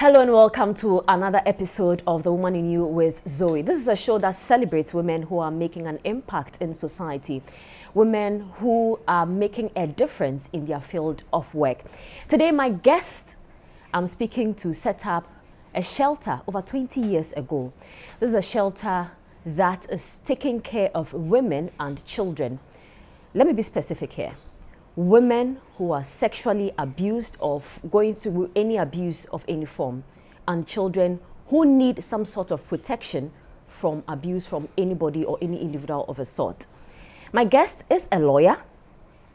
Hello and welcome to another episode of The Woman in You with Zoe. This is a show that celebrates women who are making an impact in society, women who are making a difference in their field of work. Today, my guest, I'm speaking to set up a shelter over 20 years ago. This is a shelter that is taking care of women and children. Let me be specific here. Women who are sexually abused or going through any abuse of any form, and children who need some sort of protection from abuse from anybody or any individual of a sort. My guest is a lawyer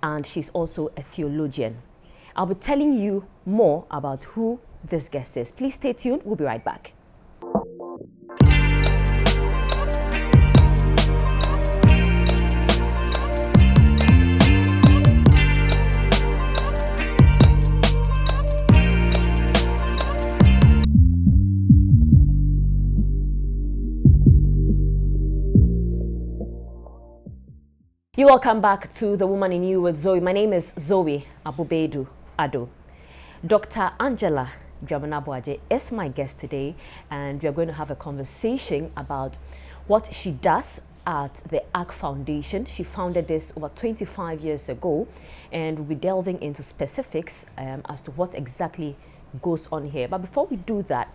and she's also a theologian. I'll be telling you more about who this guest is. Please stay tuned. We'll be right back. You're welcome back to The Woman in You with Zoe. My name is Zoe Ado. Dr. Angela Dwamena-Aboagye is my guest today, and we are going to have a conversation about what she does at the ARC Foundation. She founded this over 25 years ago, and we'll be delving into specifics as to what exactly goes on here. But before we do that,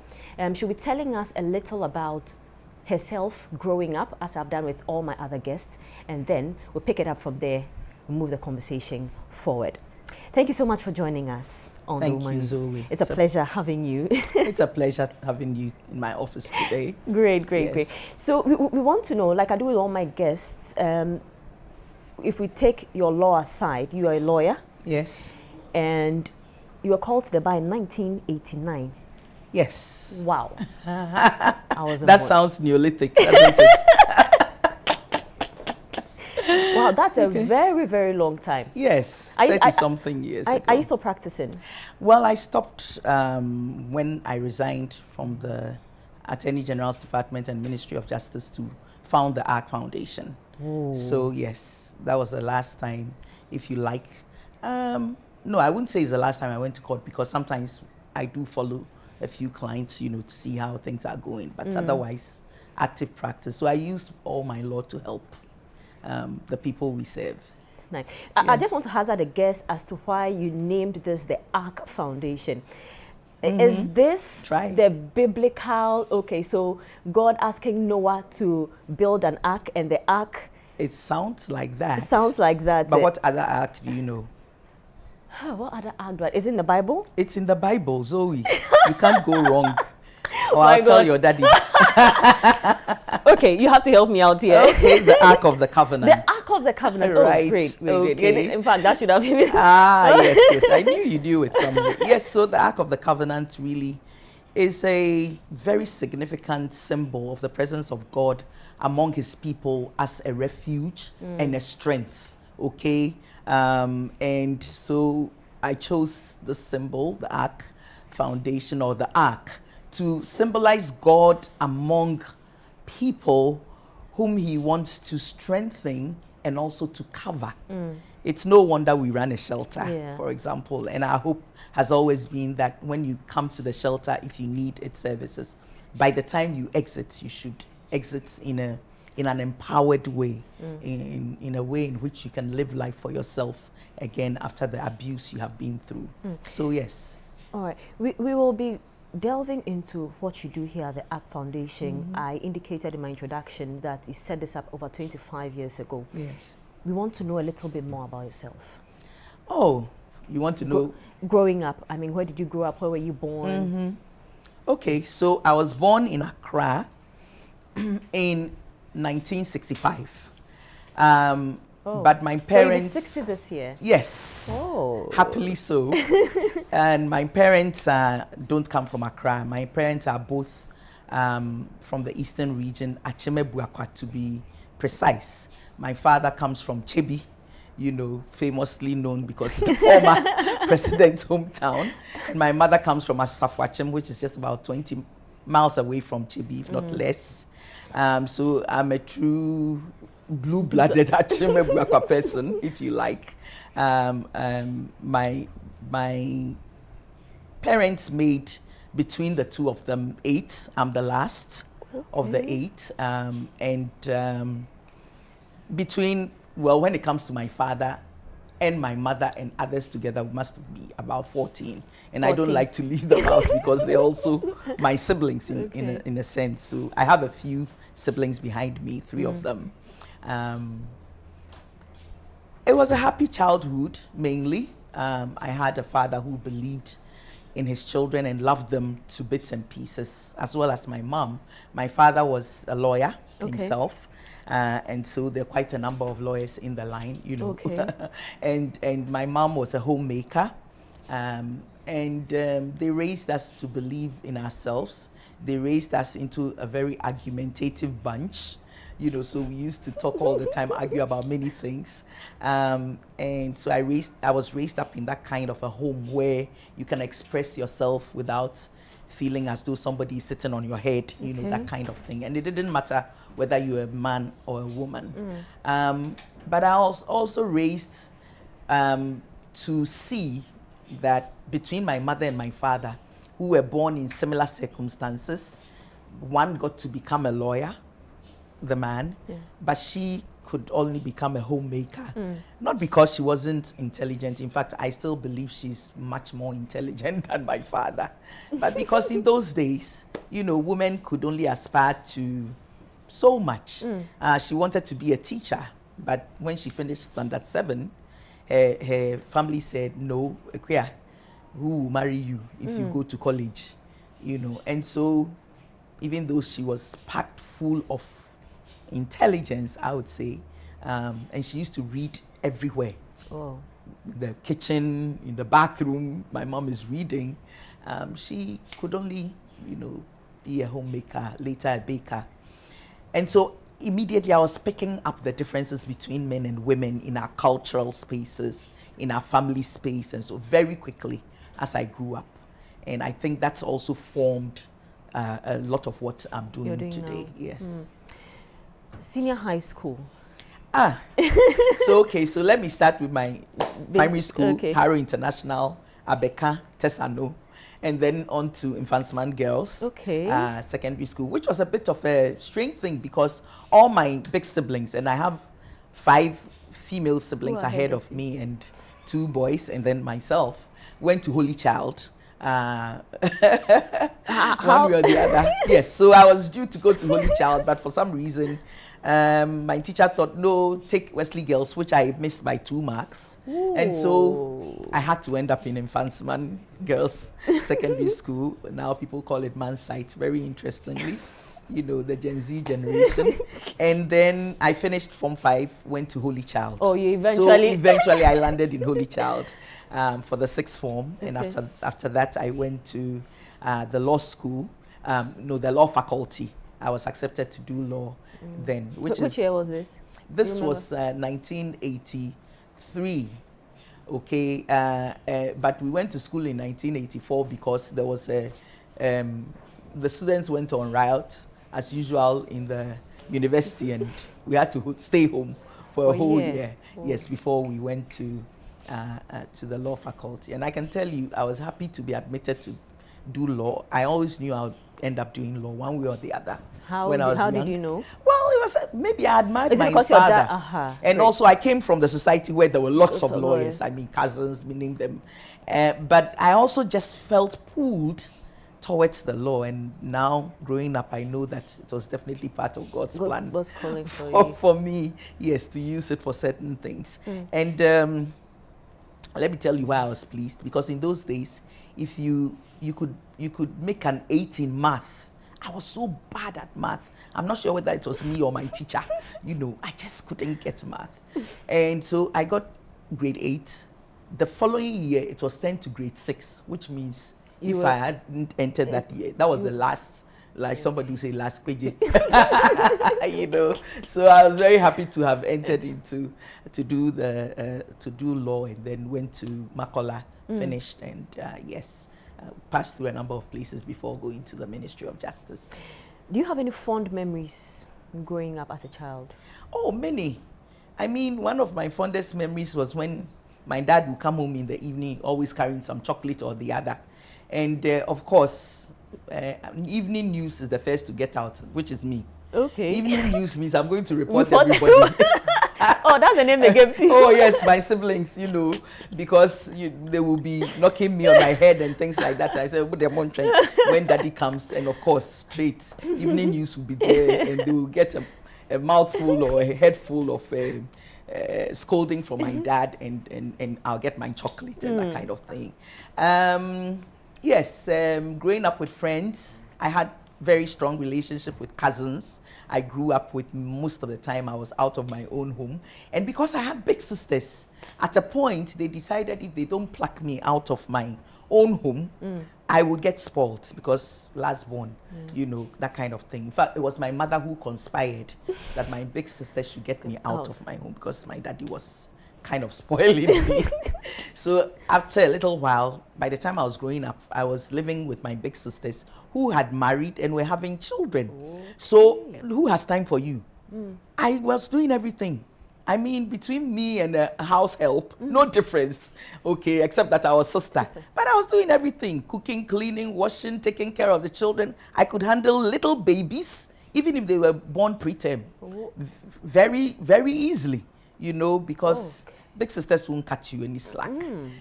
she'll be telling us a little about herself growing up, as I've done with all my other guests, and then we'll pick it up from there and move the conversation forward. Thank you so much for joining us on The Woman. Thank you, Zoe. It's a pleasure having you. It's a pleasure having you in my office today. Great. Yes. So we want to know, like I do with all my guests, if we take your law aside, you are a lawyer. Yes. And you were called to the bar in 1989. Yes. Wow. That sounds Neolithic, doesn't it? Wow, that's a very, very long time. Yes, 30-something years ago. Are you still practicing? Well, I stopped when I resigned from the Attorney General's Department and Ministry of Justice to found the ARC Foundation. Ooh. So yes, that was the last time, if you like. No, I wouldn't say it's the last time I went to court, because sometimes I do follow a few clients, to see how things are going, but otherwise, active practice. So I use all my law to help the people we serve. Nice. Yes. I just want to hazard a guess as to why you named this the ARC Foundation. Is this the biblical, so God asking Noah to build an ark, and the ark? It sounds like that. But what other ark do you know? What other ark? Is it in the Bible? It's in the Bible, Zoe. You can't go wrong. Or I'll tell your daddy. Okay, you have to help me out here. Okay, the Ark of the Covenant. The Ark of the Covenant. Right. Oh, great. Okay. In fact, that should have been. Yes. I knew you knew it somewhere. Yes, so the Ark of the Covenant really is a very significant symbol of the presence of God among his people as a refuge and a strength. Okay. And so I chose the symbol, the Ark Foundation, or the Ark, to symbolize God among people whom he wants to strengthen and also to cover. It's no wonder we run a shelter, for example, and our hope has always been that when you come to the shelter, if you need its services, by the time you exit, you should exit in an empowered way, in a way in which you can live life for yourself again after the abuse you have been through. So yes. All right. We will be delving into what you do here at the ARC Foundation. I indicated in my introduction that you set this up over 25 years ago. Yes. We want to know a little bit more about yourself. Oh, you want to know? Growing up, where did you grow up? Where were you born? Okay, so I was born in Accra in 1965. But my parents... So you'll be 60 this year? Yes. Oh. Happily so. And my parents don't come from Accra. My parents are both from the eastern region, Dwamena-Aboagye to be precise. My father comes from Chebi, famously known because it's the former president's hometown. And my mother comes from Asafwachem, which is just about 20 miles away from Chebi, if not less. So I'm a true blue-blooded Dwamena-Aboagye person, if you like. My parents made between the two of them, 8. I'm the last of the 8. Between, well, when it comes to my father and my mother and others together, we must be about 14. And 14. I don't like to leave them out because they're also my siblings in a sense. So I have a few siblings behind me, 3 of them. It was a happy childhood, mainly. I had a father who believed in his children and loved them to bits and pieces, as well as my mom. My father was a lawyer himself. And so there are quite a number of lawyers in the line, you know. and my mom was a homemaker. They raised us to believe in ourselves. They raised us into a very argumentative bunch, you know, so we used to talk all the time, argue about many things. And so I was raised up in that kind of a home where you can express yourself without feeling as though somebody is sitting on your head, you know, that kind of thing. And it didn't matter whether you're a man or a woman. But I was also raised to see that between my mother and my father, who were born in similar circumstances, one got to become a lawyer, the man, but she could only become a homemaker. Not because she wasn't intelligent. In fact, I still believe she's much more intelligent than my father. But because in those days, you know, women could only aspire to so much. She wanted to be a teacher, but when she finished standard 7, her family said, no, Equia, who will marry you if you go to college? You know, and so even though she was packed full of intelligence, I would say, and she used to read everywhere. The kitchen, in the bathroom, my mom is reading. She could only, you know, be a homemaker, later a baker. And so immediately I was picking up the differences between men and women in our cultural spaces, in our family space, and so very quickly as I grew up. And I think that's also formed a lot of what I'm doing today. Now. Yes. Senior high school. So let me start with my primary school, Harrow International, Abeka, Tesano, and then on to Infantsman Girls, secondary school, which was a bit of a strange thing because all my big siblings, and I have 5 female siblings ahead of me and 2 boys, and then myself, went to Holy Child. One way or the other. Yes, so I was due to go to Holy Child, but for some reason, my teacher thought, no, take Wesley Girls, which I missed by 2 marks. Ooh. And so I had to end up in Infantsman Girls Secondary School. Now people call it Man Site, very interestingly. You know, the Gen Z generation. And then I finished Form 5, went to Holy Child. Oh, you eventually... So eventually I landed in Holy Child for the 6th form. And after that, I went to the law school, the law faculty. I was accepted to do law then. Which year was this? This was 1983. Okay, but we went to school in 1984 because there was the students went on riot as usual in the university, and we had to stay home for a whole year. Yes, before we went to the law faculty. And I can tell you, I was happy to be admitted to do law. I always knew I would end up doing law one way or the other. How did you know? Well, it was maybe I admired my father. And also I came from the society where there were lots of lawyers. I mean, cousins, meaning them. But I also just felt pulled towards the law. And now, growing up, I know that it was definitely part of God's plan. Was calling for me, yes, to use it for certain things. And let me tell you why I was pleased. Because in those days, if you could make an 8 in math. I was so bad at math. I'm not sure whether it was me or my teacher. You know, I just couldn't get math. And so I got grade 8. The following year, it was 10 to grade 6, which means if I hadn't entered that year, that was the last, like somebody would say, last page. You know, so I was very happy to have entered into to do law, and then went to Makola, finished, and yes. Passed through a number of places before going to the Ministry of Justice. Do you have any fond memories growing up as a child? Oh, many. I mean, one of my fondest memories was when my dad would come home in the evening, always carrying some chocolate or the other. And of course, evening news is the first to get out, which is me. Okay. Evening news means I'm going to report everybody. Oh, that's the name they gave to you. Oh yes, my siblings, you know, because they will be knocking me on my head and things like that. I said, when daddy comes, and of course, straight evening news will be there, and they will get a mouthful or a head full of scolding from my dad, and I'll get my chocolate and that kind of thing. Yes, growing up with friends, I had very strong relationship with cousins. I grew up with, most of the time I was out of my own home. And because I had big sisters, at a point they decided if they don't pluck me out of my own home, I would get spoiled because last born, you know, that kind of thing. In fact, it was my mother who conspired that my big sister should get me out of my home because my daddy was kind of spoiling me. So after a little while, by the time I was growing up, I was living with my big sisters who had married and were having children. Okay. So who has time for you? I was doing everything. I mean, between me and a house help, no difference, okay, except that I was sister. But I was doing everything, cooking, cleaning, washing, taking care of the children. I could handle little babies, even if they were born preterm, very, very easily. You know, because big sisters won't cut you any slack.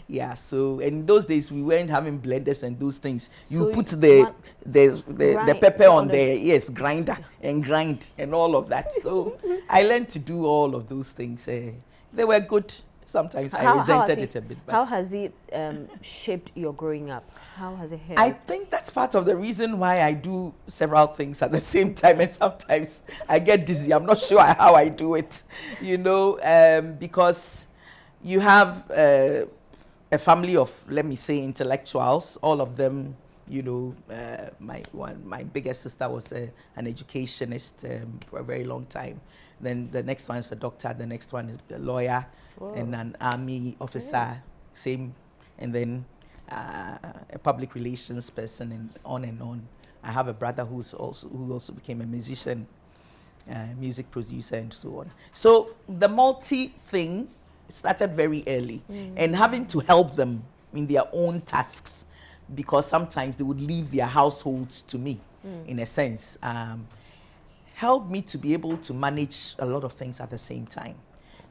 Yeah, so in those days we weren't having blenders and those things. You so put the pepper on the yes, grinder and grind and all of that. So I learned to do all of those things. They were good. Sometimes I resented it a bit. But how has it shaped your growing up? How has it helped? I think that's part of the reason why I do several things at the same time, and sometimes I get dizzy. I'm not sure how I do it, you know, because you have a family of, let me say, intellectuals. All of them, you know, my biggest sister was an educationist for a very long time. Then the next one is a doctor. The next one is a lawyer. Whoa. And an army officer, same, and then a public relations person, and on. I have a brother who also became a musician, music producer, and so on. So the multi thing started very early, and having to help them in their own tasks, because sometimes they would leave their households to me, in a sense, helped me to be able to manage a lot of things at the same time.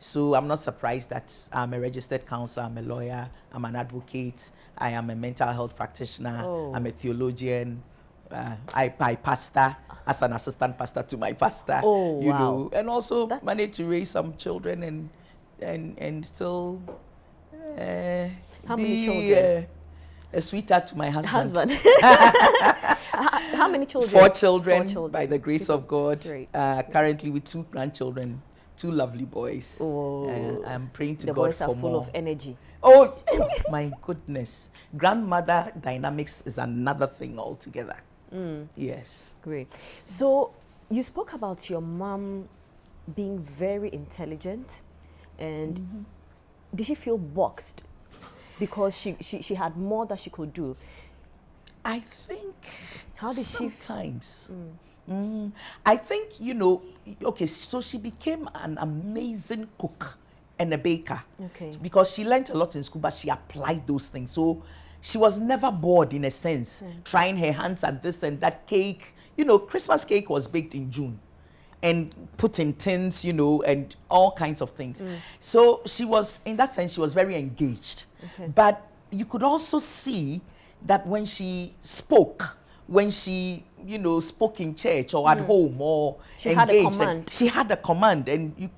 So I'm not surprised that I'm a registered counselor, I'm a lawyer, I'm an advocate, I am a mental health practitioner, I'm a theologian, I pastor as an assistant pastor to my pastor, you know, and also managed to raise some children and still how many children? A sweetheart to my husband. How many children? 4 children, by the grace of God. Currently with 2 grandchildren. 2 lovely boys. I'm praying to God for more. The boys are full of energy. Oh, my goodness. Grandmother dynamics is another thing altogether. Yes. Great. So you spoke about your mom being very intelligent, and did she feel boxed because she had more that she could do? I think how did sometimes. I think, you know, okay, so she became an amazing cook and a baker. Okay. Because she learned a lot in school, but she applied those things. So she was never bored, in a sense, trying her hands at this and that cake. You know, Christmas cake was baked in June and put in tins, you know, and all kinds of things. So she was, in that sense, she was very engaged. Okay. But you could also see that when she spoke, when she, you know, spoke in church or at home or she engaged, had a command. She had a command, and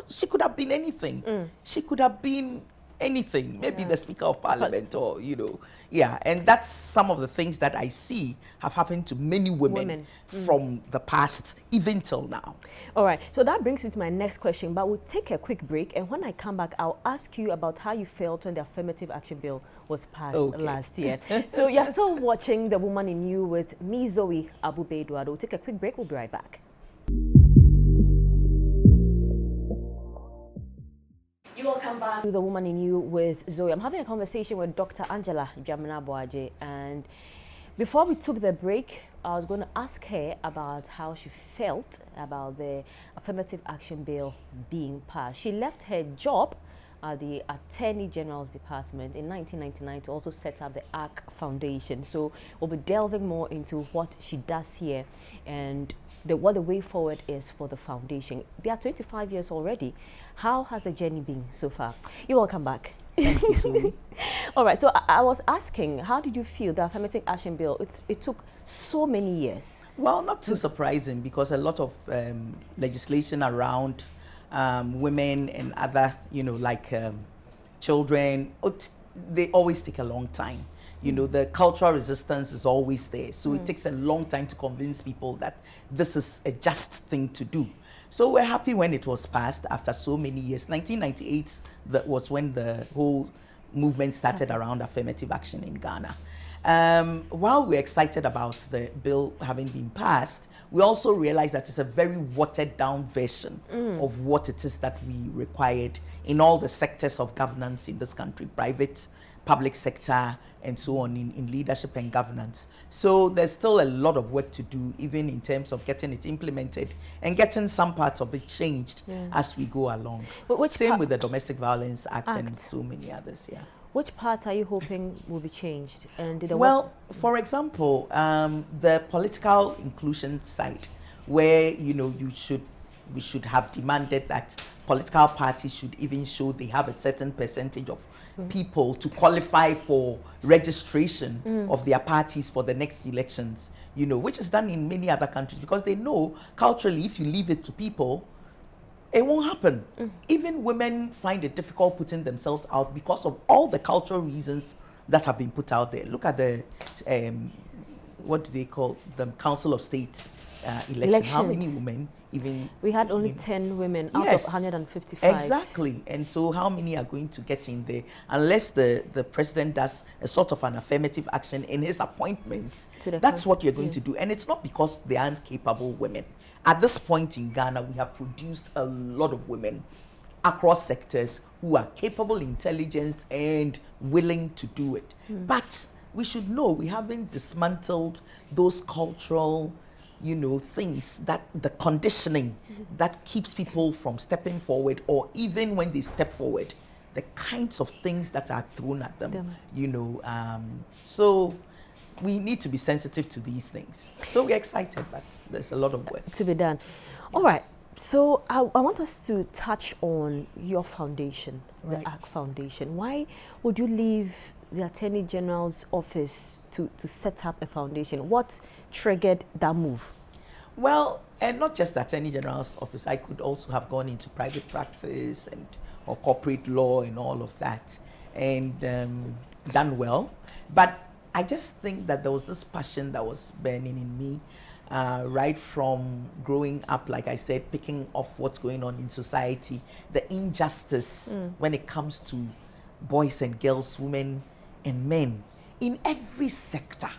she could have been anything. She could have been anything, maybe the Speaker of Parliament or, you know, and that's some of the things that I see have happened to many women from the past, even till now. All right, so that brings me to my next question, but we'll take a quick break, and when I come back, I'll ask you about how you felt when the Affirmative Action Bill was passed last year. So you're still watching The Woman in You with me, Zoe Abube Eduardo. We'll take a quick break, we'll be right back. Welcome back to The Woman in You with Zoe. I'm having a conversation with Dr. Angela Dwamena-Aboagye, and before we took the break, I was going to ask her about how she felt about the Affirmative Action Bill being passed. She left her job at the Attorney General's Department in 1999 to also set up the ARC Foundation. So we'll be delving more into what she does here and what the way forward is for the foundation. They are 25 years already. How has the journey been so far? You're welcome back. Thank you, Zoe. All right, so I was asking, how did you feel the Affirmative Action Bill, it took so many years? Well, not too surprising, because a lot of legislation around women and other, like children, they always take a long time. The cultural resistance is always there. So it takes a long time to convince people that this is a just thing to do. So we're happy when it was passed after so many years. 1998, that was when the whole movement started around affirmative action in Ghana. While we're excited about the bill having been passed, we also realize that it's a very watered down version of what it is that we required in all the sectors of governance in this country, private, public sector, and so on, in leadership and governance. So there's still a lot of work to do, even in terms of getting it implemented and getting some parts of it changed as we go along. Same with the Domestic Violence Act and so many others, yeah. Which parts are you hoping will be changed? And for example, the political inclusion side, where we should have demanded that political parties should even show they have a certain percentage of people to qualify for registration of their parties for the next elections, which is done in many other countries, because they know culturally, if you leave it to people, it won't happen. Even women find it difficult putting themselves out because of all the cultural reasons that have been put out there. Look at the, what do they call them, Council of State election. How many women even? We had only 10 women out of 155. Exactly. And so how many are going to get in there unless the president does a sort of an affirmative action in his appointments? That's what you're going to do. And it's not because they aren't capable women. At this point in Ghana, we have produced a lot of women across sectors who are capable, intelligent, and willing to do it. But we should know we haven't dismantled those cultural, things, that the conditioning that keeps people from stepping forward, or even when they step forward, the kinds of things that are thrown at them. So we need to be sensitive to these things. So we're excited, but there's a lot of work to be done. All right. So I want us to touch on your foundation, the ARC Foundation. Why would you leave the Attorney General's office to set up a foundation? What triggered that move? Well, and not just the Attorney General's office. I could also have gone into private practice or corporate law and all of that, and done well. But I just think that there was this passion that was burning in me right from growing up, like I said, picking off what's going on in society, the injustice when it comes to boys and girls, women and men, in every sector.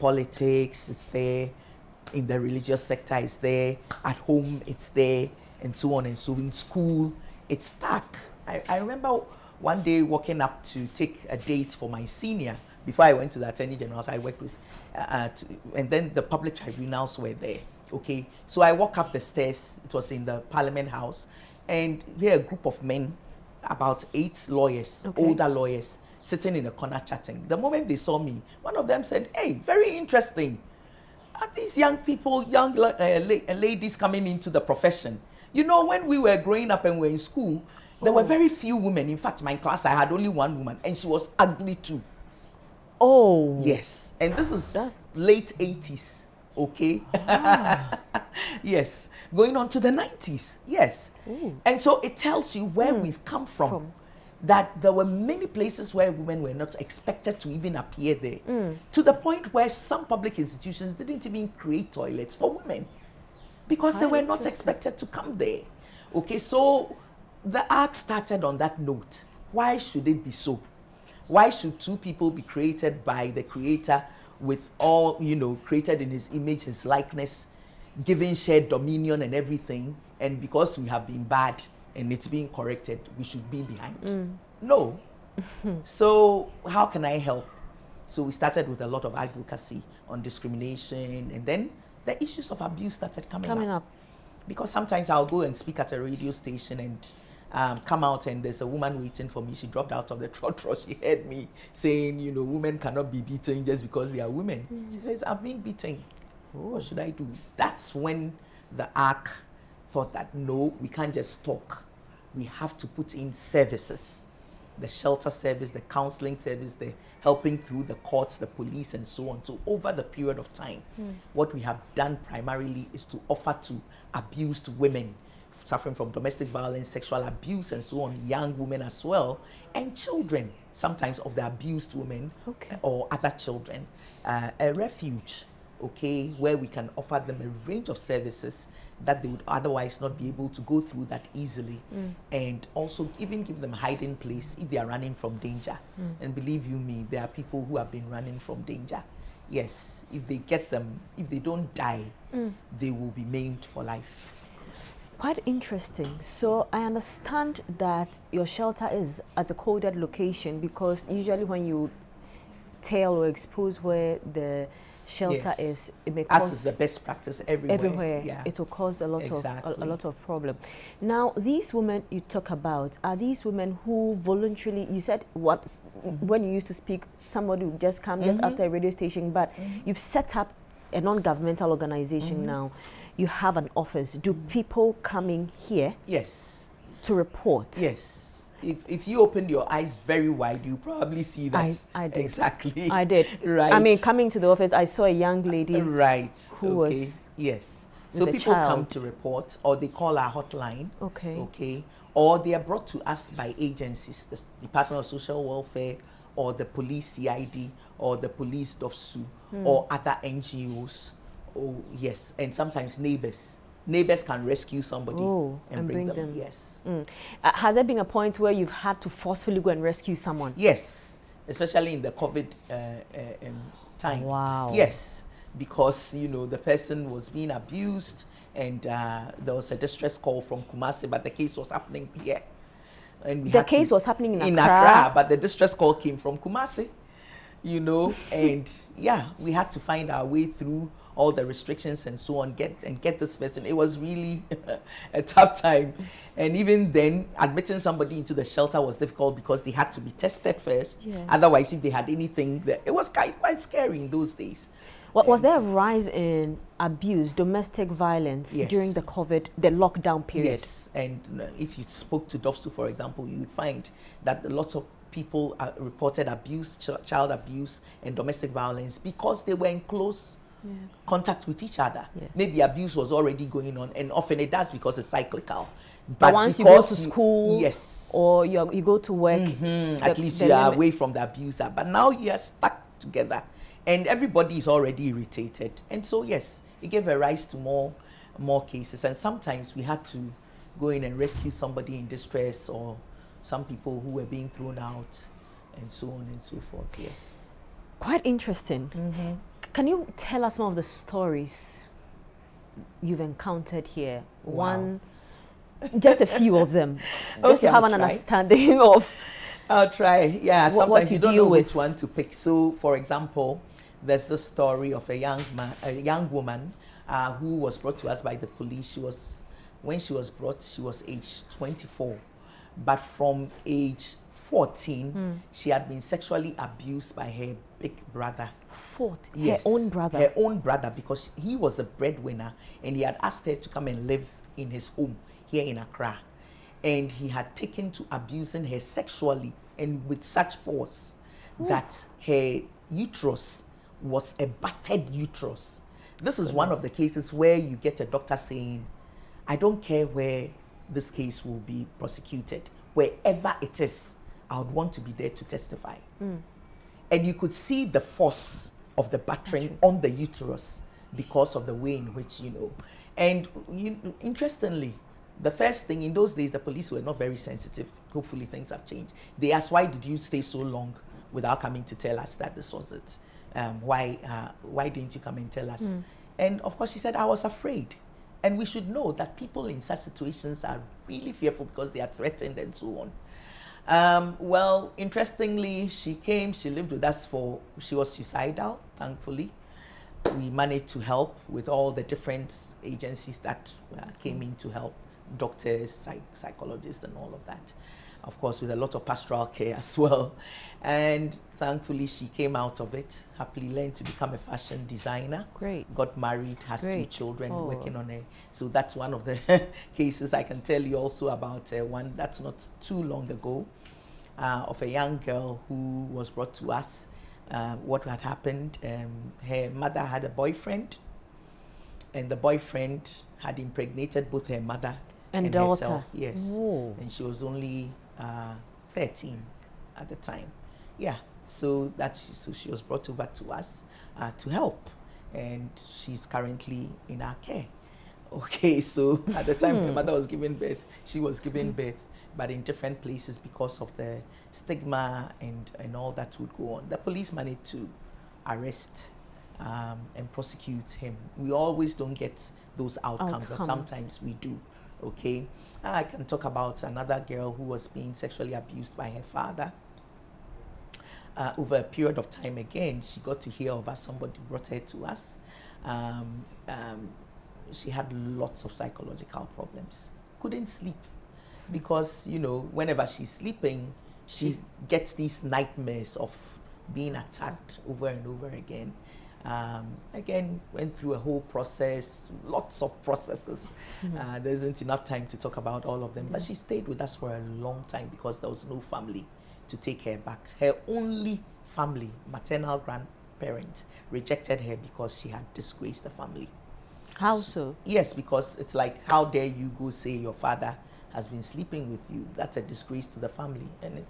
Politics is there, in the religious sector it's there, at home it's there, and so on and so. In school, it's stuck. I remember one day walking up to take a date for my senior. Before I went to the Attorney General's, I worked with, and then the public tribunals were there. Okay, so I walk up the stairs. It was in the Parliament House, and here a group of men, about 8 lawyers, older lawyers, sitting in a corner chatting. The moment they saw me, one of them said, "Hey, very interesting. Are these young people, young ladies coming into the profession? When we were growing up and we were in school, there were very few women. In fact, my class, I had only one woman, and she was ugly too." Oh. Yes. And this is late 80s, okay? Yes. Going on to the 90s, yes. Ooh. And so it tells you where we've come from. That there were many places where women were not expected to even appear there. To the point where some public institutions didn't even create toilets for women because they were not expected to come there. Okay, so the ARC started on that note. Why should it be so? Why should two people be created by the Creator with all, created in His image, His likeness, given shared dominion and everything, and because we have been bad and it's being corrected, we should be behind? No. So how can I help? So we started with a lot of advocacy on discrimination, and then the issues of abuse started coming up. Because sometimes I'll go and speak at a radio station, and come out and there's a woman waiting for me. She dropped out of the trotro. She heard me saying, you know, women cannot be beaten just because they are women. She says, I'm being beaten. What should I do? That's when the ARC thought that, no, we can't just talk. We have to put in services. The shelter service, the counseling service, the helping through the courts, the police, and so on. So over the period of time, what we have done primarily is to offer to abused women suffering from domestic violence, sexual abuse, and so on, young women as well, and children, sometimes of the abused women or other children, a refuge, okay, where we can offer them a range of services that they would otherwise not be able to go through that easily, and also even give them a hiding place if they are running from danger. And believe you me, there are people who have been running from danger. Yes, if they get them, if they don't die, they will be maimed for life. Quite interesting. So I understand that your shelter is at a coded location, because usually when you tell or expose where the shelter is, it may cause, as is the best practice everywhere. Yeah. It will cause a lot of problem. Now, these women you talk about, are these women who voluntarily, you said what when you used to speak, somebody would just come just after a radio station, but you've set up a non-governmental organization now. You have an office. Do people coming here to report? Yes. If you opened your eyes very wide, you probably see that. I did. Exactly. I did. Right. I mean, coming to the office, I saw a young lady. Right. Who was. Yes. So people come to report, or they call our hotline. Okay. Okay. Or they are brought to us by agencies, the Department of Social Welfare, or the police CID, or the police DOFSU, or other NGOs. Oh, yes. And sometimes neighbors. Neighbors can rescue somebody and bring them. Yes. Has there been a point where you've had to forcefully go and rescue someone? Yes, especially in the COVID time. Wow. Yes, because, you know, the person was being abused, and there was a distress call from Kumasi, but the case was happening here. And the case was happening in Accra, but the distress call came from Kumasi, you know, and yeah, we had to find our way through all the restrictions and so on, get this person. It was really a tough time. And even then, admitting somebody into the shelter was difficult because they had to be tested first. Yes. Otherwise, if they had anything, it was quite scary in those days. Was there a rise in abuse, domestic violence during the lockdown period? Yes, and if you spoke to DOFSU, for example, you would find that lots of people reported abuse, child abuse and domestic violence, because they were in close contact with each other. Yes. Maybe abuse was already going on, and often it does because it's cyclical. But once you go to school, or you go to work, at least you are away from the abuser. But now you are stuck together, and everybody is already irritated. And so yes, it gave a rise to more cases. And sometimes we had to go in and rescue somebody in distress, or some people who were being thrown out, and so on and so forth. Yes. Quite interesting. Can you tell us some of the stories you've encountered here? Wow. Just a few of them, just to have an understanding of. I'll try. Yeah, sometimes you don't know with. Which one to pick. So, for example, there's the story of a young woman who was brought to us by the police. When she was brought, she was age 24, but from age 14, she had been sexually abused by her big brother. Yes, her own brother? Her own brother, because he was the breadwinner, and he had asked her to come and live in his home here in Accra. And he had taken to abusing her sexually, and with such force that her uterus was a battered uterus. This is one of the cases where you get a doctor saying, I don't care where this case will be prosecuted, wherever it is, I would want to be there to testify. And you could see the force of the battering on the uterus because of the way in which, you know. And interestingly, the first thing, in those days, the police were not very sensitive. Hopefully things have changed. They asked, why did you stay so long without coming to tell us that this was it? Why didn't you come and tell us? And of course she said, I was afraid. And we should know that people in such situations are really fearful because they are threatened and so on. Well, interestingly, she came, she lived with us she was suicidal, thankfully. We managed to help with all the different agencies that came in to help doctors, psychologists, and all of that. Of course, with a lot of pastoral care as well. And thankfully, she came out of it, happily learned to become a fashion designer. Great. Got married, has Great. 2 children, Oh. working on it. So that's one of the cases. I can tell you also about one that's not too long ago, of a young girl who was brought to us. What had happened, her mother had a boyfriend, and the boyfriend had impregnated both her mother and daughter. herself. Yes. Whoa. And she was only 13 at the time. Yeah. So she was brought over to us to help, and she's currently in our care. Okay. So at the time her mother was giving birth, she was giving birth, but in different places because of the stigma and all that would go on. The police managed to arrest and prosecute him. We always don't get those outcomes, but sometimes we do. Okay. I can talk about another girl who was being sexually abused by her father. Over a period of time, again, she got to hear of us. Somebody brought her to us. She had lots of psychological problems. Couldn't sleep because, you know, whenever she's sleeping, she gets these nightmares of being attacked over and over again. Again, went through a whole process, lots of processes. There isn't enough time to talk about all of them, but she stayed with us for a long time because there was no family to take her back. Her only family, maternal grandparent, rejected her because she had disgraced the family. How so? Yes, because it's like, how dare you go say your father has been sleeping with you? That's a disgrace to the family, and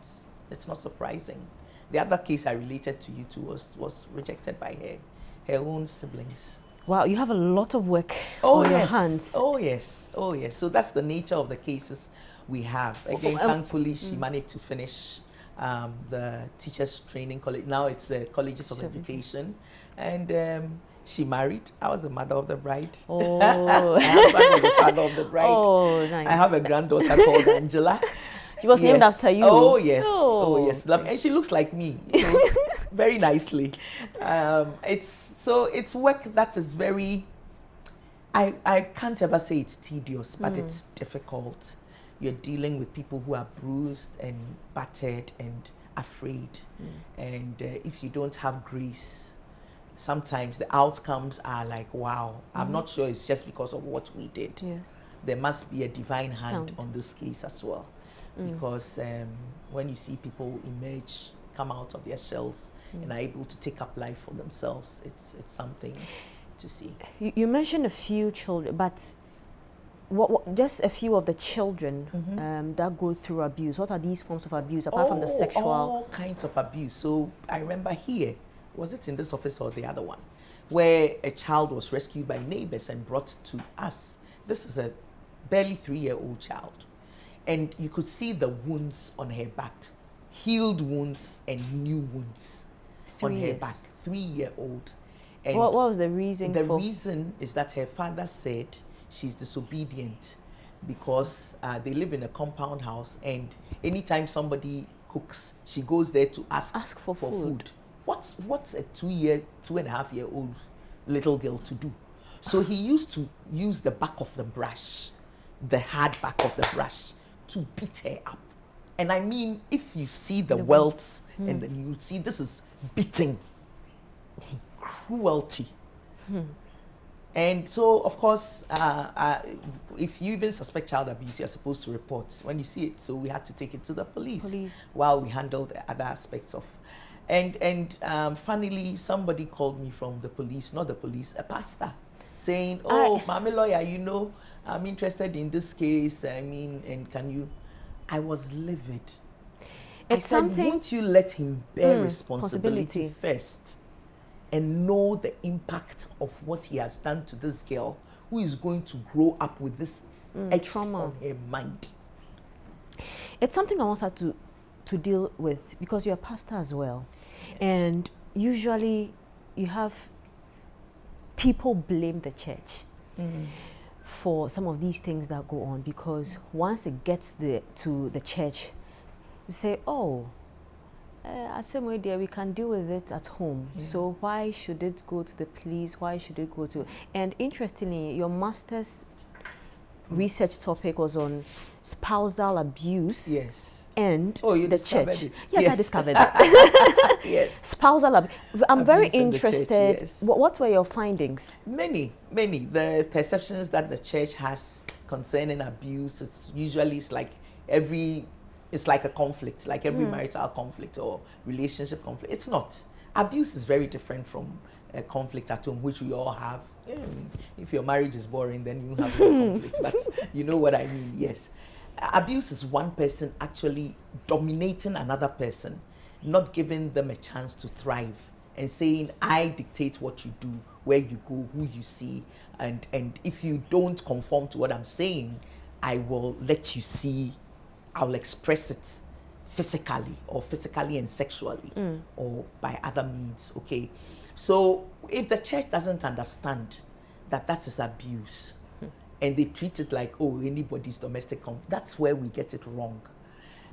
it's not surprising. The other case I related to you to was rejected by her own siblings. Wow, you have a lot of work on your hands. Oh yes. So that's the nature of the cases we have. Again, thankfully, she managed to finish the teachers training college. Now it's the colleges of education, and she married. I was the mother of the bride. Oh. My husband was the father of the bride. Oh, nice. I have a granddaughter called Angela. She was named after you. Oh yes. Oh. Oh yes. And she looks like me, you know, very nicely. It's work that is very. I can't ever say it's tedious, but it's difficult. You're dealing with people who are bruised and battered and afraid, and if you don't have grace, sometimes the outcomes are like, wow. I'm not sure it's just because of what we did. Yes. There must be a divine hand on this case as well. Because when you see people emerge, come out of their shells, and are able to take up life for themselves, it's something to see. You mentioned a few children, but what just a few of the children that go through abuse. What are these forms of abuse apart from the sexual? All kinds of abuse. So I remember here, was it in this office or the other one, where a child was rescued by neighbors and brought to us. This is a barely 3-year-old child. And you could see the wounds on her back, healed wounds and new wounds on her back. 3-year-old. And what was the reason the reason is that her father said she's disobedient because they live in a compound house, and anytime somebody cooks, she goes there to ask for food. What's a 2.5-year-old little girl to do? So he used to use the back of the brush, the hard back of the brush, to beat her up. And I mean, if you see the welts, and then you see this is beating, cruelty. And so, of course, if you even suspect child abuse, you're supposed to report when you see it. So we had to take it to the police. While we handled the other aspects of. And funnily, somebody called me from the police, not the police, a pastor, saying, "Oh, Mami lawyer, you know, I'm interested in this case. I mean, and can you?" I was livid. I said, "Won't you let him bear responsibility first, and know the impact of what he has done to this girl, who is going to grow up with this trauma on her mind?" It's something I want her to deal with, because you're a pastor as well. Yes. And usually you have people blame the church for some of these things that go on, because once it gets to the church, you say, "Oh, same way there, we can deal with it at home. So why should it go to the police? Why should it go to..." And interestingly, your master's research topic was on spousal abuse. Yes. And you the discovered church. it. Yes, I discovered that. Yes. Spousal abuse. I'm very Abuse in the church, interested. yes. What were your findings? Many. The perceptions that the church has concerning abuse, it's like a conflict, like every marital conflict or relationship conflict. It's not. Abuse is very different from a conflict at home, which we all have. If your marriage is boring, then you have no conflict. But you know what I mean, yes. Abuse is one person actually dominating another person, not giving them a chance to thrive, and saying, I dictate what you do, where you go, who you see, and if you don't conform to what I'm saying, I will let you see, I'll express it physically and sexually, or by other means, okay? So if the church doesn't understand that is abuse, and they treat it like, anybody's domestic conflict, that's where we get it wrong.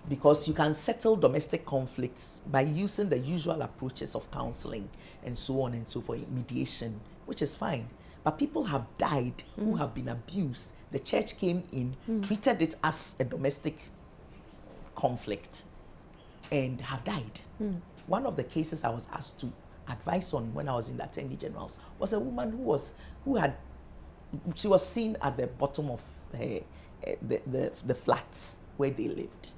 Because you can settle domestic conflicts by using the usual approaches of counseling and so on and so forth, mediation, which is fine. But people have died who have been abused. The church came in, treated it as a domestic conflict, and have died. One of the cases I was asked to advise on when I was in the Attorney General's was a woman she was seen at the bottom of the flats where they lived.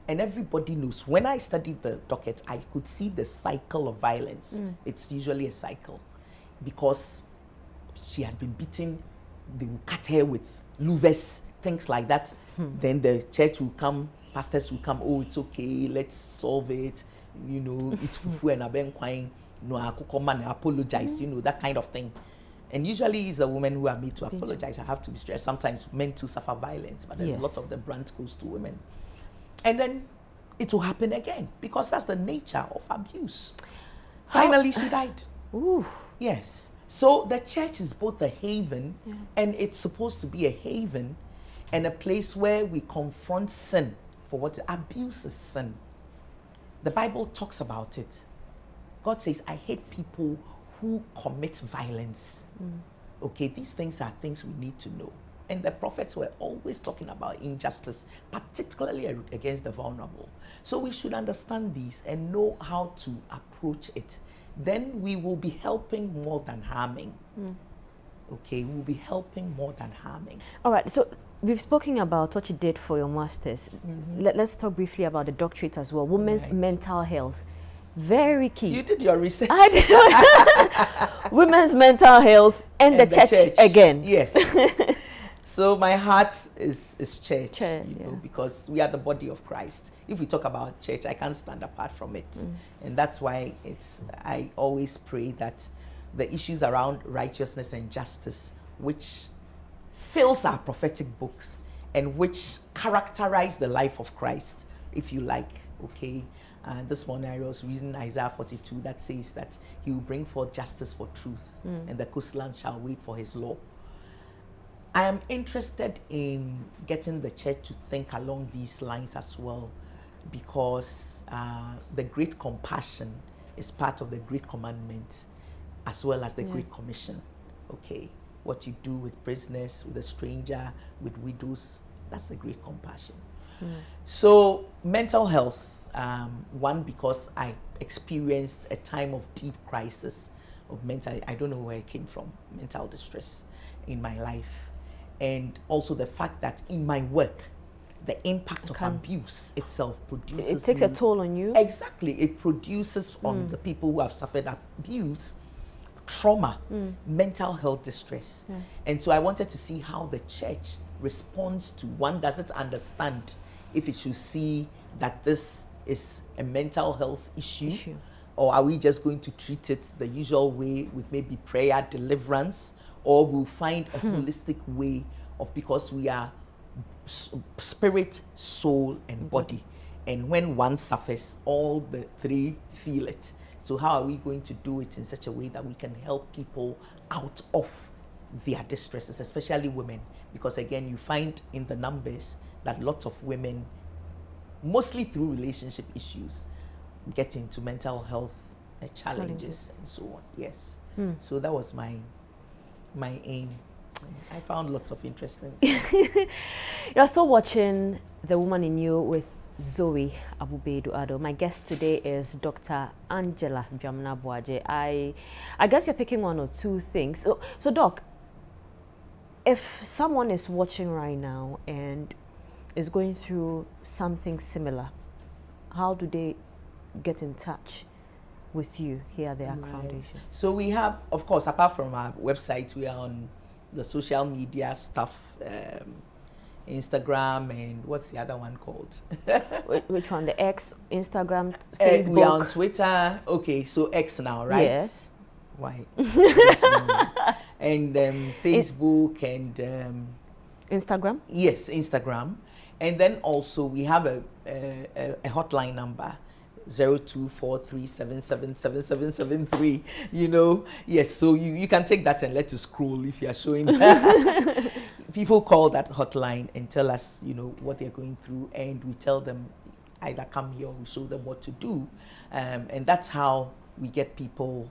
And everybody knows, when I studied the docket, I could see the cycle of violence. It's usually a cycle. Because she had been beaten, they will cut her with louvers, things like that. Then the church will come, pastors will come, it's okay, let's solve it. It's fufu and abenkwine, apologize, that kind of thing. And usually it's a woman who are made to apologize. I have to be stressed. Sometimes men too suffer violence, but a lot of the brunt goes to women. And then it will happen again, because that's the nature of abuse. Finally, she died. Ooh. Yes. So the church is both a haven, and it's supposed to be a haven and a place where we confront sin for what abuse is sin. The Bible talks about it. God says, I hate people who commit violence. Okay, these things are things we need to know. And the prophets were always talking about injustice, particularly against the vulnerable. So we should understand these and know how to approach it. Then we will be helping more than harming. Okay, we'll be helping more than harming. All right, so we've spoken about what you did for your master's. Let's talk briefly about the doctorate as well. Women's mental health. Very key. You did your research. I did. Women's mental health and the church again. Yes. So my heart is church, because we are the body of Christ. If we talk about church, I can't stand apart from it. And that's why I always pray that the issues around righteousness and justice, which fills our prophetic books and which characterize the life of Christ, if you like, okay? This morning I was reading Isaiah 42 that says that he will bring forth justice for truth, and the coastlands shall wait for his law. I am interested in getting the church to think along these lines as well, because the Great Compassion is part of the Great Commandment as well as the Great Commission. Okay, what you do with prisoners, with a stranger, with widows, that's the Great Compassion. So mental health, one, because I experienced a time of deep crisis of I don't know where it came from, mental distress in my life. And also the fact that in my work, the impact of abuse itself produces... It takes a toll on you? Exactly. It produces on the people who have suffered abuse, trauma, mental health distress. And so I wanted to see how the church responds to, one, does it understand if it should see that this is a mental health issue, or are we just going to treat it the usual way with maybe prayer, deliverance, or we'll find a holistic way of, because we are spirit, soul, and body. And when one suffers, all the three feel it. So how are we going to do it in such a way that we can help people out of their distresses, especially women? Because again, you find in the numbers that lots of women, mostly through relationship issues, get into mental health challenges and so on. Yes. So that was my aim. I found lots of interesting. You're still watching The Woman in You with Zoe Abubedu-Ado. My guest today is Dr. Angela Dwamena-Aboagye. I guess you're picking one or two things. So Doc, if someone is watching right now and is going through something similar, how do they get in touch with you here at the ACK Foundation? So we have, of course, apart from our website, we are on the social media stuff, Instagram, and what's the other one called? Which one? The X, Instagram, Facebook? We are on Twitter. Okay, so X now, right? Yes. Why? And Facebook and Instagram? Yes, Instagram. And then also we have a hotline number, 0243777773. You know, yes. So you can take that and let us scroll if you are showing. People call that hotline and tell us, you know, what they're going through, and we tell them either come here or we show them what to do, and that's how we get people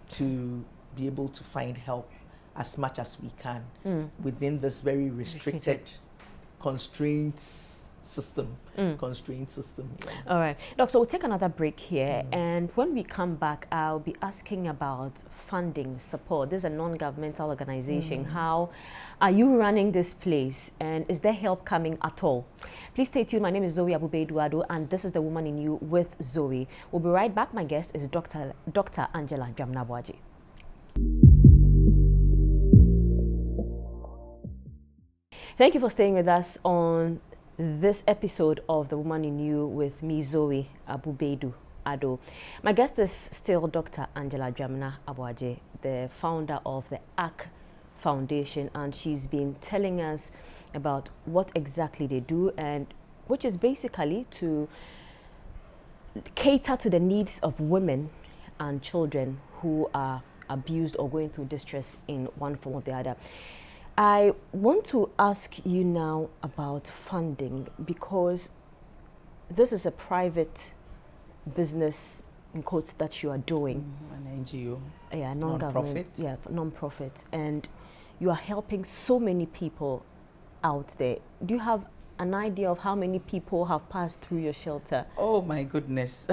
to be able to find help as much as we can within this very restricted constraint system. All right, Doc, so we'll take another break here, and when we come back, I'll be asking about funding support. This is a non-governmental organization. How are you running this place, and is there help coming at all? Please stay tuned. My name is Zoe Abubedu-Ado, and this is The Woman in You with Zoe. We'll be right back. My guest is Dr. Angela Dwamena-Aboagye. Thank you for staying with us on this episode of The Woman in You with me, Zoe Abubedu-Ado. My guest is still Dr. Angela Dwamena-Aboagye, the founder of the ACK Foundation, and she's been telling us about what exactly they do, and which is basically to cater to the needs of women and children who are abused or going through distress in one form or the other. I want to ask you now about funding, because this is a private business, in quotes, that you are doing. An NGO. Yeah, non-government. Yeah, non-profit. And you are helping so many people out there. Do you have an idea of how many people have passed through your shelter? Oh my goodness.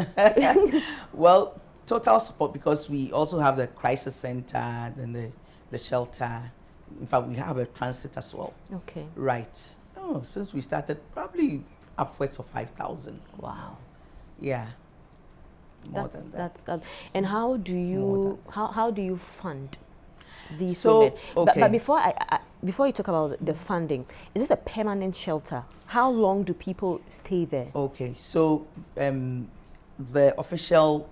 Well, total support, because we also have the crisis center, then the shelter. In fact, we have a transit as well. Okay. Right. Oh, since we started, probably upwards of 5,000. Wow. Yeah. More than that. That's. And how do you fund these So, women? okay. But before you talk about the funding, is this a permanent shelter? How long do people stay there? Okay. So the official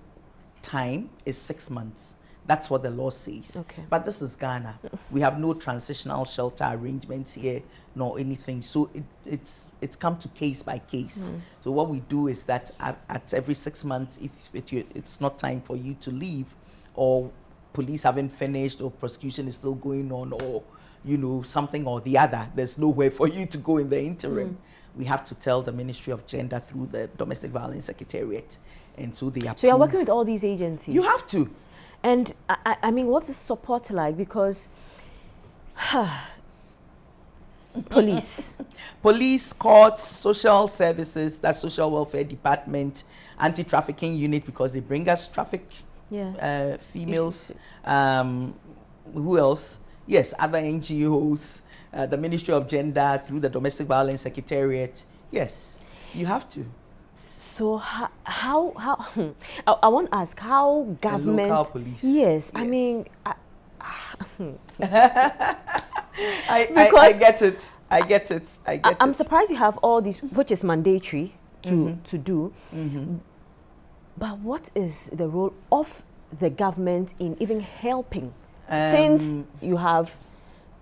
time is 6 months. That's what the law says. Okay. But this is Ghana. We have no transitional shelter arrangements here, nor anything. So it's come to case by case. So what we do is that at every 6 months, if it's not time for you to leave, or police haven't finished, or prosecution is still going on, or you know, something or the other, there's nowhere for you to go in the interim. We have to tell the Ministry of Gender through the Domestic Violence Secretariat, and so they approve. So you're working with all these agencies? You have to. And I mean, what's the support like? Because police, courts, social services, that's social welfare department, anti-trafficking unit, because they bring us trafficked females. Who else? Yes, other NGOs, the Ministry of Gender through the Domestic Violence Secretariat. Yes, you have to. So how I want to ask how government, local police. Yes, I mean, I get it. I'm surprised you have all these, which is mandatory to do. But what is the role of the government in even helping, since you have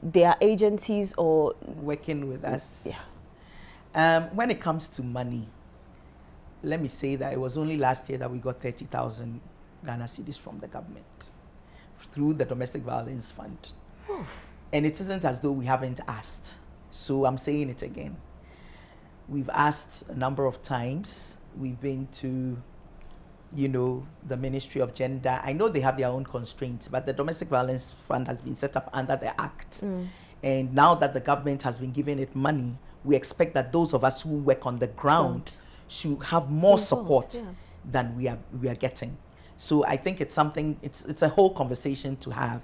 their agencies or working with us? Yeah. When it comes to money, let me say that it was only last year that we got 30,000 Ghana cedis from the government through the Domestic Violence Fund. And it isn't as though we haven't asked. So I'm saying it again. We've asked a number of times. We've been to you know, the Ministry of Gender. I know they have their own constraints, but the Domestic Violence Fund has been set up under the Act. And now that the government has been giving it money, we expect that those of us who work on the ground should have more support than we are getting. So I think it's something, it's a whole conversation to have,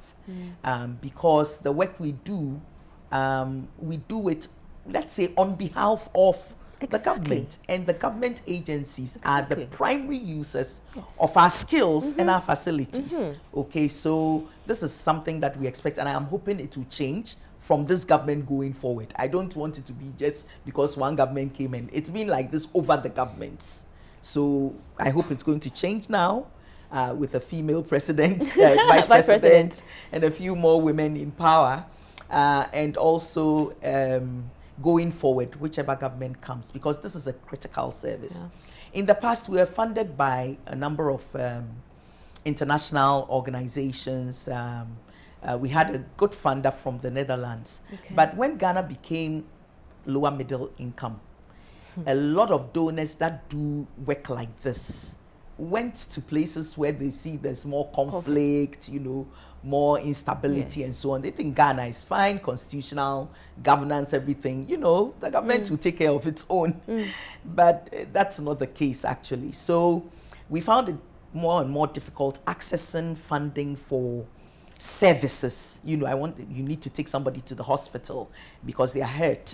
because the work we do it, let's say, on behalf of the government, and the government agencies are the primary users of our skills and our facilities. Okay, so this is something that we expect, and I am hoping it will change from this government going forward. I don't want it to be just because one government came in. It's been like this over the governments. So I hope it's going to change now, with a female president, vice president, and a few more women in power, and also going forward, whichever government comes, because this is a critical service. In the past, we were funded by a number of international organizations. We had a good funder from the Netherlands. But when Ghana became lower middle income, a lot of donors that do work like this went to places where they see there's more conflict, you know, more instability and so on. They think Ghana is fine, constitutional governance, everything, you know, the government will take care of its own. But that's not the case, actually. So we found it more and more difficult accessing funding for services. You know, you need to take somebody to the hospital because they are hurt.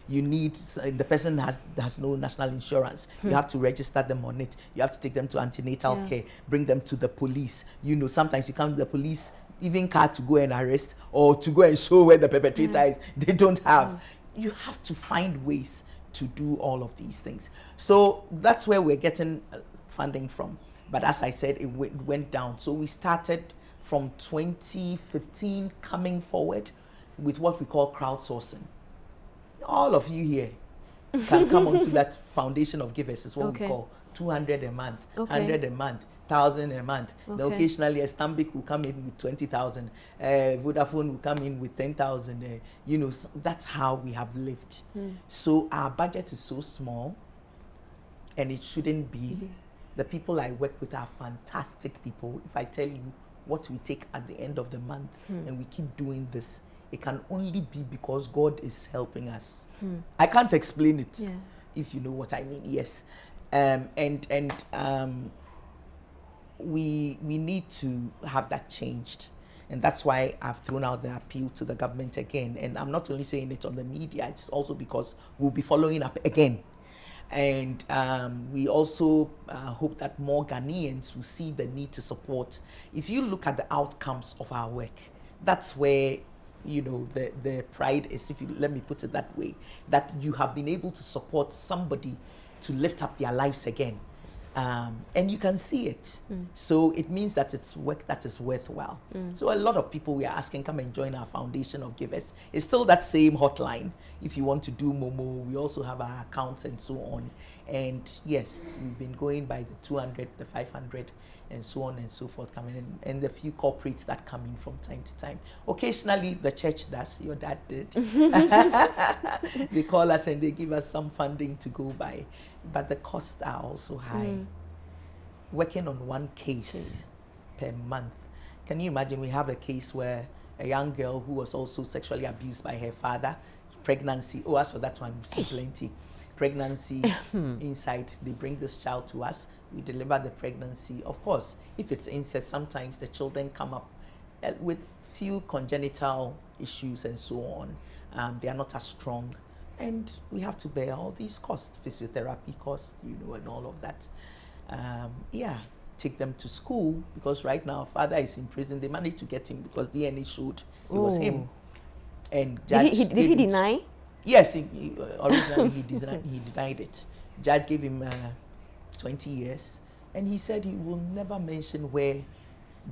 You need, the person has no national insurance. You have to register them on it. You have to take them to antenatal care, bring them to the police. You know, sometimes you come to the police, even car to go and arrest or to go and show where the perpetrator is. They don't have. You have to find ways to do all of these things. So that's where we're getting funding from. But as I said, it went down. So we started from 2015 coming forward with what we call crowdsourcing. All of you here can come onto that foundation of givers, is what we call 200 a month, 100 a month, 1,000 a month. Then occasionally a Stanbic will come in with 20,000, Vodafone will come in with 10,000. You know, that's how we have lived. So our budget is so small, and it shouldn't be. The people I work with are fantastic people. If I tell you what we take at the end of the month, and we keep doing this, it can only be because God is helping us. I can't explain it, if you know what I mean. Yes, we need to have that changed, and that's why I've thrown out the appeal to the government again. And I'm not only saying it on the media; it's also because we'll be following up again. And we also hope that more Ghanaians will see the need to support. If you look at the outcomes of our work, that's where, you know, the pride is, if you let me put it that way, that you have been able to support somebody to lift up their lives again. And you can see it. So it means that it's work that is worthwhile. So a lot of people we are asking, come and join our foundation of givers. It's still that same hotline. If you want to do Momo, we also have our accounts and so on. And yes, we've been going by the 200, the 500, and so on and so forth coming in, and the few corporates that come in from time to time. Occasionally the church does, your dad did. They call us and they give us some funding to go by. But the costs are also high. Working on one case per month. Can you imagine? We have a case where a young girl who was also sexually abused by her father, pregnancy. Oh, as for that one, we've seen plenty. Pregnancy inside. They bring this child to us. We deliver the pregnancy. Of course, if it's incest, sometimes the children come up with few congenital issues and so on. They are not as strong. And we have to bear all these costs, physiotherapy costs, you know, and all of that. Take them to school, because right now father is in prison. They managed to get him because DNA showed it was him. And judge did he deny? Yes, originally he denied it. Judge gave him 20 years, and he said he will never mention where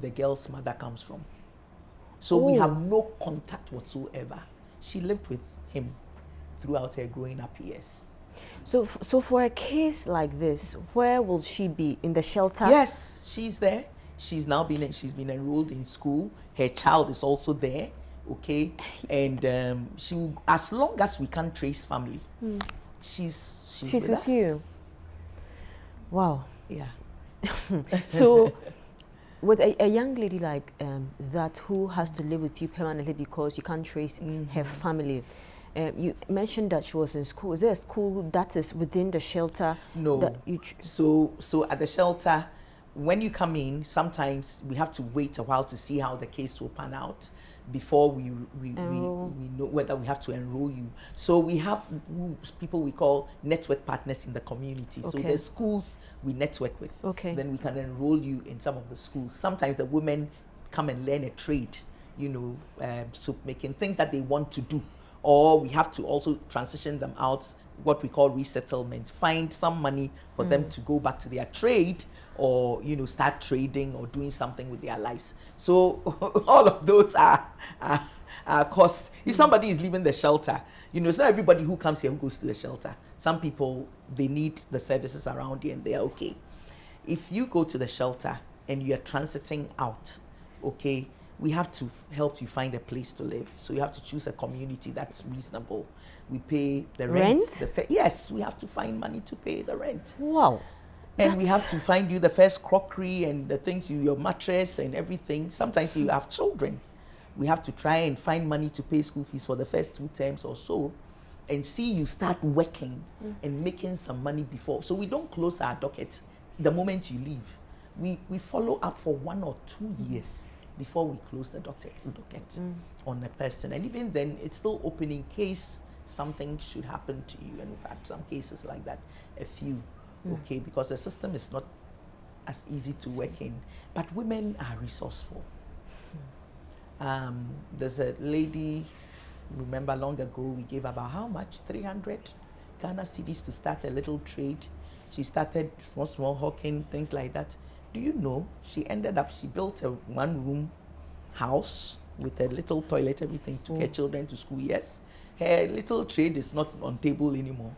the girl's mother comes from. So we have no contact whatsoever. She lived with him throughout her growing up years. So for a case like this, where will she be? In the shelter? Yes, she's there. She's been enrolled in school. Her child is also there. Okay, and she will, as long as we can trace family, she's with us. You. Wow. Yeah. So, with a young lady like that who has to live with you permanently because you can't trace her family, you mentioned that she was in school. Is there a school that is within the shelter? No. That you So at the shelter, when you come in, sometimes we have to wait a while to see how the case will pan out before we know whether we have to enroll you. So we have people we call network partners in the community. Okay. So there's schools we network with. Okay. Then we can enroll you in some of the schools. Sometimes the women come and learn a trade, soap making, things that they want to do. Or we have to also transition them out, what we call resettlement, find some money for them to go back to their trade or, start trading or doing something with their lives. So all of those are costs. If somebody is leaving the shelter, it's not everybody who comes here who goes to the shelter. Some people, they need the services around here and they are okay. If you go to the shelter and you are transiting out, okay, we have to help you find a place to live. So you have to choose a community that's reasonable. We pay the rent. Yes, we have to find money to pay the rent. Wow. And we have to find you the first crockery and the things, your mattress and everything. Sometimes you have children. We have to try and find money to pay school fees for the first 2 terms or so, and see you start working and making some money before. So we don't close our docket the moment you leave. We follow up for 1 or 2 years before we close the docket on a person. And even then, it's still open in case something should happen to you. And we've had some cases like that, a few, okay, because the system is not as easy to work in. But women are resourceful. There's a lady, remember long ago, we gave about how much? 300 Ghana cedis to start a little trade. She started small hawking, things like that. Do you know, she built a 1-room house with a little toilet, everything, took her children to school. Yes, her little trade is not on table anymore.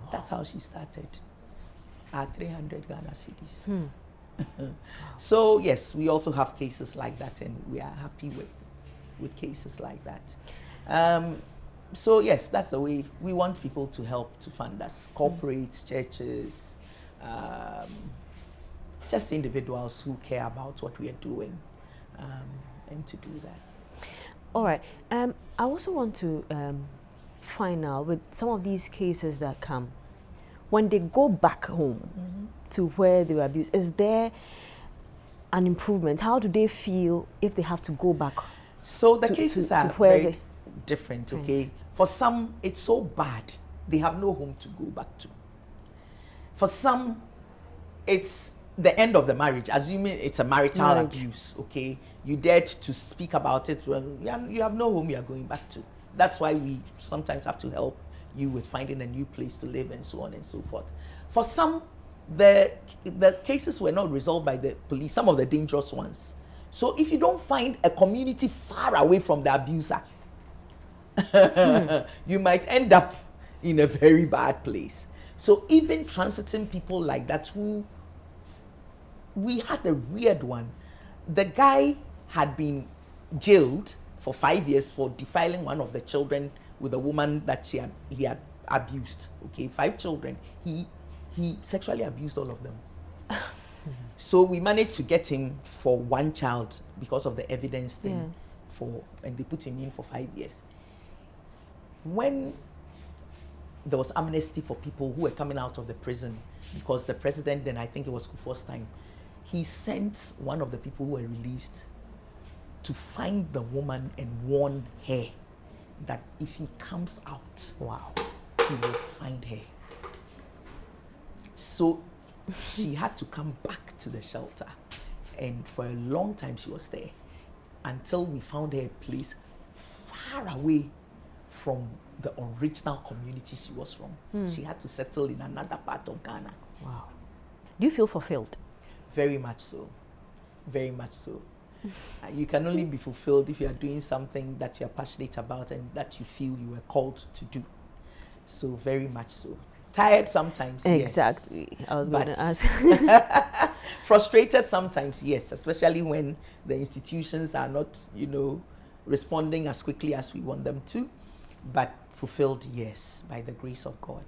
Wow. That's how she started. At 300 Ghana cedis. So yes, we also have cases like that, and we are happy with cases like that. So yes, that's the way we want people to help to fund us. Corporates, churches, just individuals who care about what we are doing, and to do that. All right. I also want to find out, with some of these cases that come, when they go back home to where they were abused, is there an improvement? How do they feel if they have to go back? So the cases are very different, okay? Right. For some, it's so bad, they have no home to go back to. For some, it's the end of the marriage, assuming it's a marital abuse, okay? You dared to speak about it, well, you have no home you are going back to. That's why we sometimes have to help you with finding a new place to live and so on and so forth. For some, the cases were not resolved by the police, some of the dangerous ones. So if you don't find a community far away from the abuser, you might end up in a very bad place. So even transiting people like that, we had a weird one. The guy had been jailed for 5 years for defiling one of the children with a woman that he had abused. Okay, 5 children. He sexually abused all of them. So we managed to get him for 1 child because of the evidence thing. Yes. And they put him in for 5 years. When there was amnesty for people who were coming out of the prison, because the president then, I think it was Kufuor's time, he sent one of the people who were released to find the woman and warn her that if he comes out, he will find her. So she had to come back to the shelter, and for a long time she was there until we found her a place far away from the original community she was from. She had to settle in another part of Ghana. Wow. Do you feel fulfilled? Very much so. Very much so. You can only be fulfilled if you are doing something that you are passionate about and that you feel you were called to do. So very much so. Tired sometimes, exactly. Yes. I was going to ask. Frustrated sometimes, yes, especially when the institutions are not, responding as quickly as we want them to. But fulfilled, yes, by the grace of God.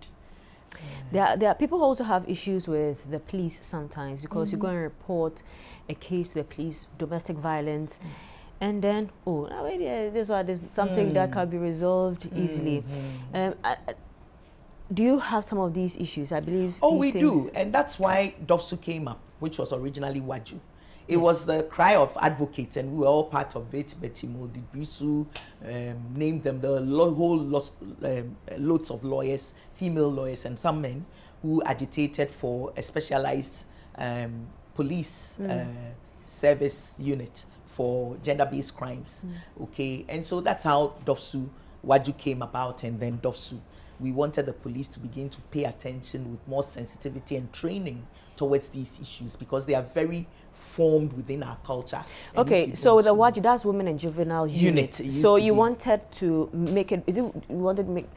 There are people who also have issues with the police sometimes, because you go and report a case to the police, domestic violence, and then, this one is something that can be resolved easily. Do you have some of these issues? I believe. Oh, we do, and that's why DOFSU came up, which was originally Waju. It was the cry of advocates, and we were all part of it. Betty Modi, Bisu, named them the loads of lawyers, female lawyers, and some men who agitated for a specialized police service unit for gender-based crimes. Okay, and so that's how DOFSU Waju came about, and then DOFSU. We wanted the police to begin to pay attention with more sensitivity and training towards these issues, because they are very formed within our culture. Okay, so the Waju, that's Women and Juvenile Unit. So you wanted to make it, you wanted to make,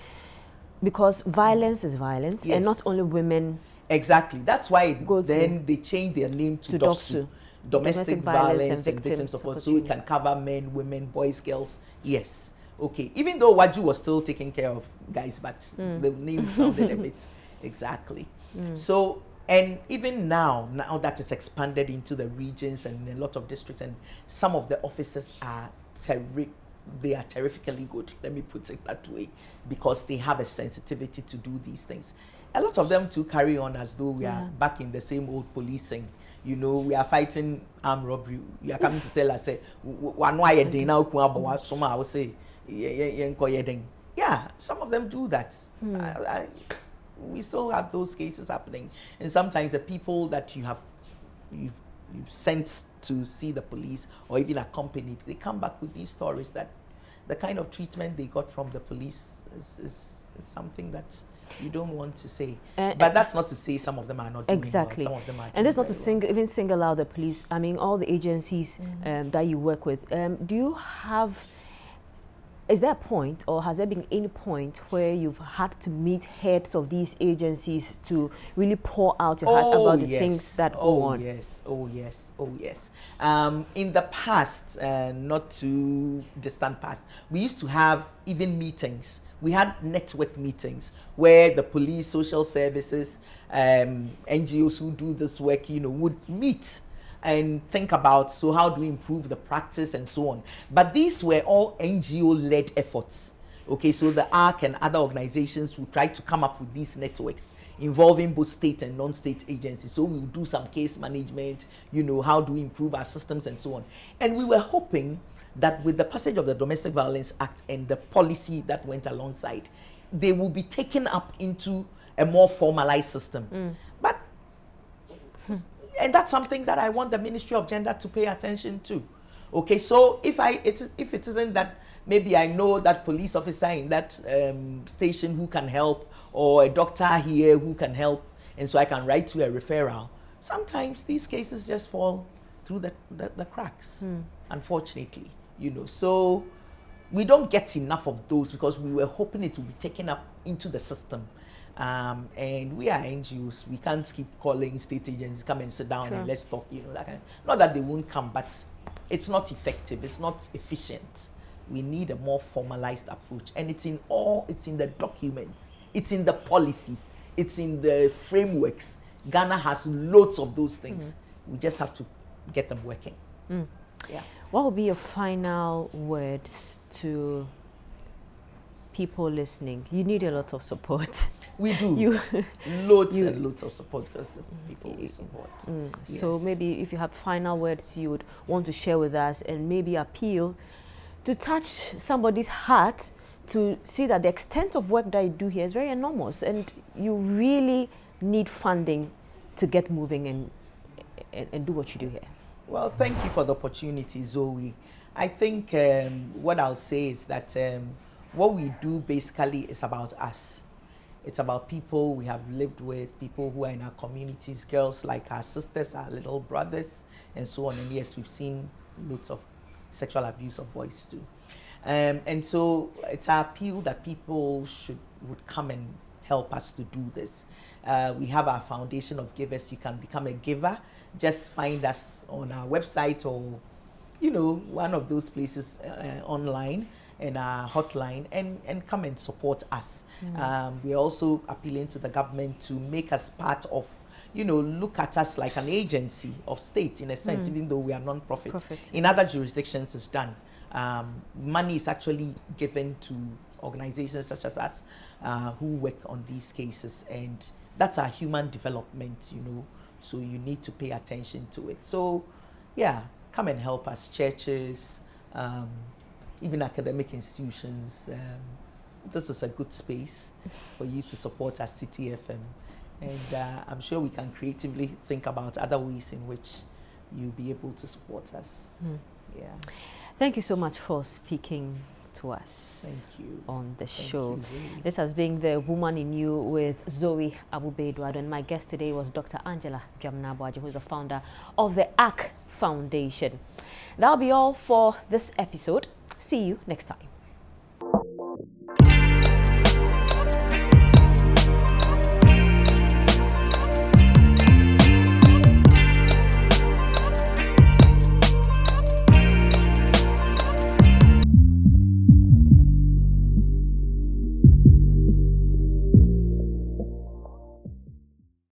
because violence is violence, and not only women. Exactly, that's why then they changed their name to DOFSU. Domestic violence and victim support, so we can cover men, women, boys, girls. Yes. Okay, even though Waju was still taking care of guys, but the name sounded a bit exactly. So, and even now that it's expanded into the regions and a lot of districts, and some of the officers are terrifically good, let me put it that way, because they have a sensitivity to do these things. A lot of them too carry on as though we are back in the same old policing. You know, we are fighting armed robbery. You are coming to tell us, say, I will say, yeah, some of them do that. We still have those cases happening, and sometimes the people that you've sent to see the police or even accompanied, they come back with these stories that the kind of treatment they got from the police is something that you don't want to say. But that's not to say some of them are not doing exactly well. Some of them are, and that's not to even single out the police. I mean, all the agencies that you work with. Do you have? Is there a point, or has there been any point where you've had to meet heads of these agencies to really pour out your heart about the things that go on? Oh yes. In the past, not too distant past, we used to have even meetings. We had network meetings where the police, social services, NGOs who do this work, would meet and think about, so how do we improve the practice and so on. But these were all NGO-led efforts. Okay, so the ARC and other organizations will try to come up with these networks involving both state and non-state agencies. So we'll do some case management, how do we improve our systems and so on. And we were hoping that with the passage of the Domestic Violence Act and the policy that went alongside, they will be taken up into a more formalized system. But and that's something that I want the Ministry of Gender to pay attention to. Okay, so if it isn't that maybe I know that police officer in that station who can help, or a doctor here who can help, and so I can write to a referral, sometimes these cases just fall through the cracks, unfortunately. So we don't get enough of those, because we were hoping it would be taken up into the system. And we are NGOs. We can't keep calling state agencies, come and sit down and let's talk, that kind of, not that they won't come, but it's not effective, it's not efficient. We need a more formalized approach, and it's in the documents, it's in the policies, it's in the frameworks. Ghana has loads of those things. We just have to get them working. Yeah. What would be your final words to people listening? You need a lot of support. We do. Loads and loads of support, because of people we support. Yes. So maybe if you have final words you would want to share with us, and maybe appeal to touch somebody's heart, to see that the extent of work that you do here is very enormous, and you really need funding to get moving and do what you do here. Well, thank you for the opportunity, Zoe. I think what I'll say is that what we do basically is about us. It's about people we have lived with, people who are in our communities, girls like our sisters, our little brothers, and so on. And yes, we've seen lots of sexual abuse of boys too. And so it's our appeal that people would come and help us to do this. We have our foundation of givers. You can become a giver. Just find us on our website, or one of those places online, and our hotline and come and support us. We're also appealing to the government to make us part of, look at us like an agency of state in a sense, even though we are non-profit. In other jurisdictions, it's done. Money is actually given to organizations such as us who work on these cases, and that's our human development, so you need to pay attention to it. So yeah, come and help us, churches, even academic institutions. This is a good space for you to support us, City FM, and I'm sure we can creatively think about other ways in which you'll be able to support us. Yeah. Thank you so much for speaking to us. Thank you. On the Thank show. you, Zoe. This has been The Woman in You with Zoe Abubeduado, and my guest today was Dr. Angela Dwamena-Aboagye, who is the founder of the ACK Foundation. That'll be all for this episode. See you next time.